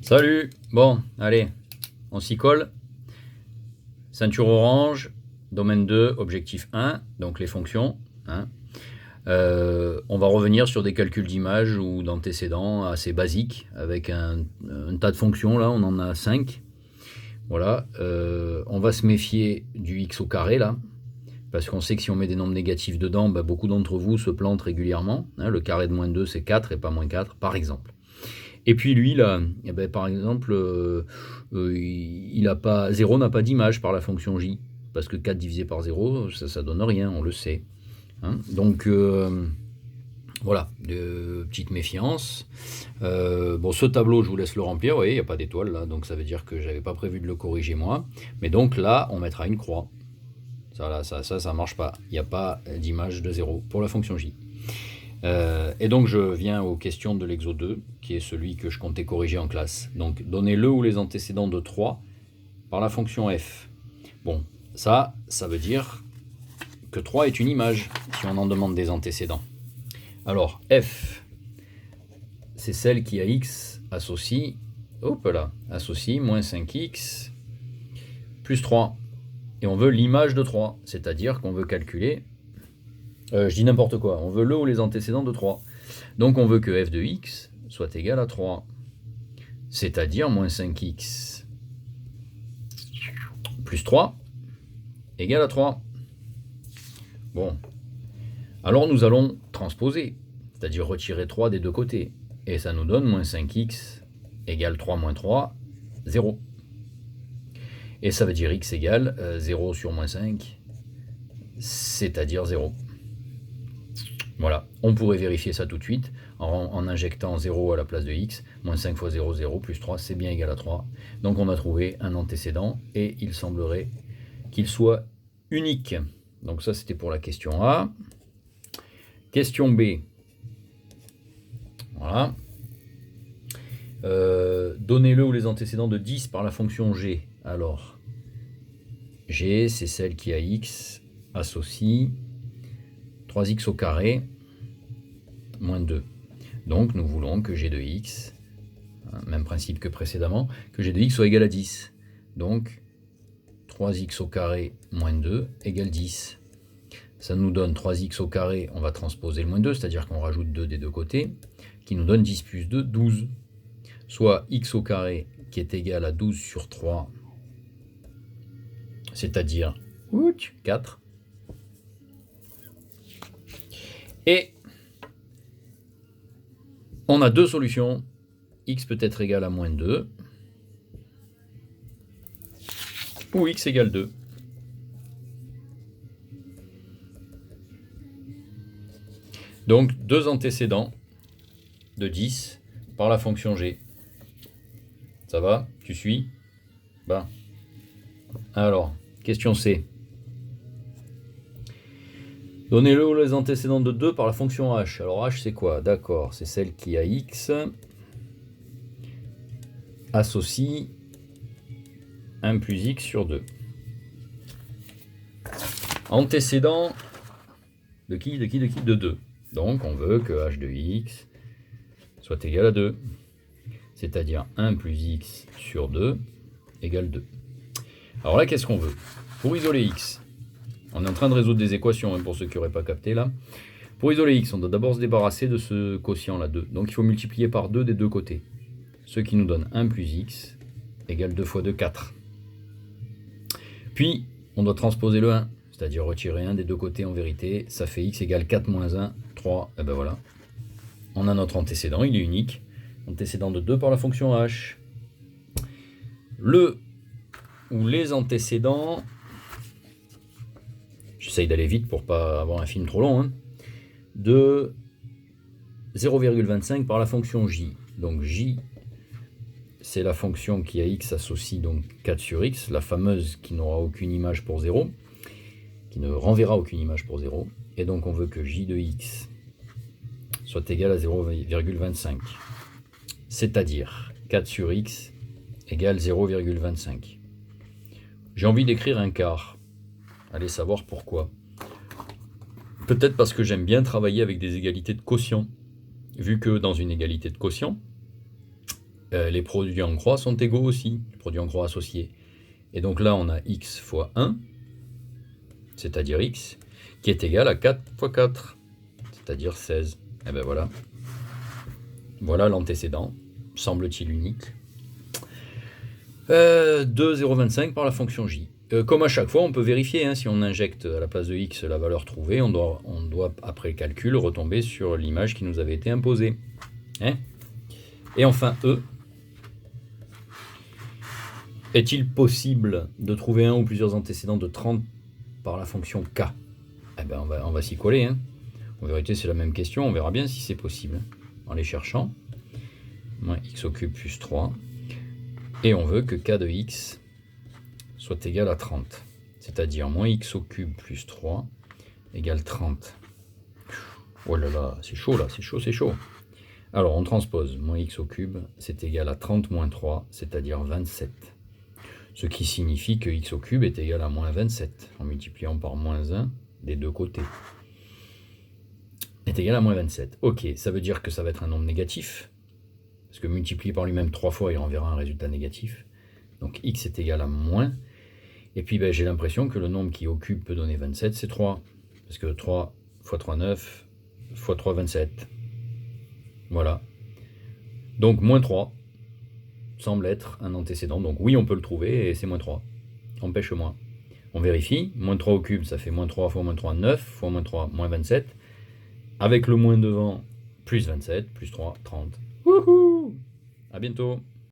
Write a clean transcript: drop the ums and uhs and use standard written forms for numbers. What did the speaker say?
Salut. Bon, allez, on s'y colle. Ceinture orange, domaine 2, objectif 1, donc les fonctions. Hein. On va revenir sur des calculs d'image ou d'antécédents assez basiques, avec un tas de fonctions, là, on en a 5. Voilà, on va se méfier du x au carré, là, parce qu'on sait que si on met des nombres négatifs dedans, beaucoup d'entre vous se plantent régulièrement. Hein, le carré de moins 2, c'est 4 et pas moins 4, par exemple. Et puis lui, là, par exemple, il a pas, 0 n'a pas d'image par la fonction j, parce que 4 divisé par 0, ça donne rien, on le sait. Hein. Donc, voilà, petite méfiance. Bon, ce tableau, je vous laisse le remplir, vous voyez, il n'y a pas d'étoile, là, donc ça veut dire que je n'avais pas prévu de le corriger moi. Mais donc là, on mettra une croix. Ça marche pas. Il n'y a pas d'image de 0 pour la fonction j. Et donc je viens aux questions de l'exo 2, qui est celui que je comptais corriger en classe. Donc donnez le ou les antécédents de 3 par la fonction f. Bon, ça veut dire que 3 est une image, si on en demande des antécédents. Alors f, c'est celle qui à x associe, associe moins 5x plus 3. Et on veut l'image de 3, c'est-à-dire qu'on veut calculer... je dis n'importe quoi, on veut le ou les antécédents de 3. Donc on veut que f de x soit égal à 3, c'est-à-dire moins 5x plus 3 égale à 3. Bon, alors nous allons transposer, c'est-à-dire retirer 3 des deux côtés, et ça nous donne moins 5x égale 3 moins 3, 0. Et ça veut dire x égale 0 sur moins 5, c'est-à-dire 0. Voilà, on pourrait vérifier ça tout de suite en injectant 0 à la place de x. Moins 5 fois 0, 0, plus 3, c'est bien égal à 3. Donc on a trouvé un antécédent et il semblerait qu'il soit unique. Donc ça, c'était pour la question A. Question B. Voilà. Donnez-le ou les antécédents de 10 par la fonction g. Alors, g, c'est celle qui à x associe 3x au carré moins 2. Donc nous voulons que g de x, même principe que précédemment, que g de x soit égal à 10. Donc 3x au carré moins 2 égale 10. Ça nous donne 3x au carré, on va transposer le moins 2, c'est-à-dire qu'on rajoute 2 des deux côtés, qui nous donne 10 plus 2, 12. Soit x au carré qui est égal à 12 sur 3, c'est-à-dire 4. Et on a deux solutions. X peut être égal à moins 2 ou x égale 2. Donc deux antécédents de 10 par la fonction g. Ça va? Tu suis? Alors, question C. Donnez-le les antécédents de 2 par la fonction h. Alors h, c'est quoi? D'accord, c'est celle qui à x associe 1 plus x sur 2. Antécédent de qui? De 2. Donc on veut que h de x soit égal à 2. C'est-à-dire 1 plus x sur 2 égale 2. Alors là, qu'est-ce qu'on veut? Pour isoler x, on est en train de résoudre des équations, pour ceux qui n'auraient pas capté là. Pour isoler x, on doit d'abord se débarrasser de ce quotient là, 2. Donc il faut multiplier par 2 des deux côtés. Ce qui nous donne 1 plus x égale 2 fois 2, 4. Puis, on doit transposer le 1, c'est-à-dire retirer 1 des deux côtés en vérité. Ça fait x égale 4 moins 1, 3. Et ben voilà. On a notre antécédent, il est unique. Antécédent de 2 par la fonction h. Le ou les antécédents, j'essaye d'aller vite pour pas avoir un film trop long, de 0,25 par la fonction j. Donc j, c'est la fonction qui à x associe donc 4 sur x, la fameuse qui n'aura aucune image pour 0, qui ne renverra aucune image pour 0. Et donc on veut que j de x soit égal à 0,25. C'est-à-dire 4 sur x égale 0,25. J'ai envie d'écrire un quart. Allez savoir pourquoi. Peut-être parce que j'aime bien travailler avec des égalités de quotient. Vu que dans une égalité de quotient, les produits en croix sont égaux aussi, les produits en croix associés. Et donc là, on a x fois 1, c'est-à-dire x, qui est égal à 4 fois 4, c'est-à-dire 16. Et ben voilà. Voilà l'antécédent, semble-t-il unique. 2,025 par la fonction j. Comme à chaque fois, on peut vérifier, hein, si on injecte à la place de x la valeur trouvée, on doit après le calcul, retomber sur l'image qui nous avait été imposée. Hein. Et enfin, E. Est-il possible de trouver un ou plusieurs antécédents de 30 par la fonction k? Eh ben on va s'y coller. Hein. En vérité, c'est la même question, on verra bien si c'est possible. En les cherchant, moins x au cube plus 3. Et on veut que k de x soit égal à 30. C'est-à-dire moins x au cube plus 3 égale 30. Oh là là, c'est chaud là, c'est chaud, c'est chaud. Alors on transpose, moins x au cube, c'est égal à 30 moins 3, c'est-à-dire 27. Ce qui signifie que x au cube est égal à moins 27, en multipliant par moins 1 des deux côtés. Est égal à moins 27. Ok, ça veut dire que ça va être un nombre négatif, parce que multiplié par lui-même 3 fois, il renverra un résultat négatif. Donc x est égal à moins. Et puis ben, j'ai l'impression que le nombre qui au cube peut donner 27, c'est 3. Parce que 3 fois 3, 9, fois 3, 27. Voilà. Donc moins 3 semble être un antécédent. Donc oui, on peut le trouver et c'est moins 3. Empêche moins. On vérifie. Moins 3 au cube, ça fait moins 3 fois moins 3, 9, fois moins 3, moins 27. Avec le moins devant, plus 27, plus 3, 30. Wouhou! À bientôt!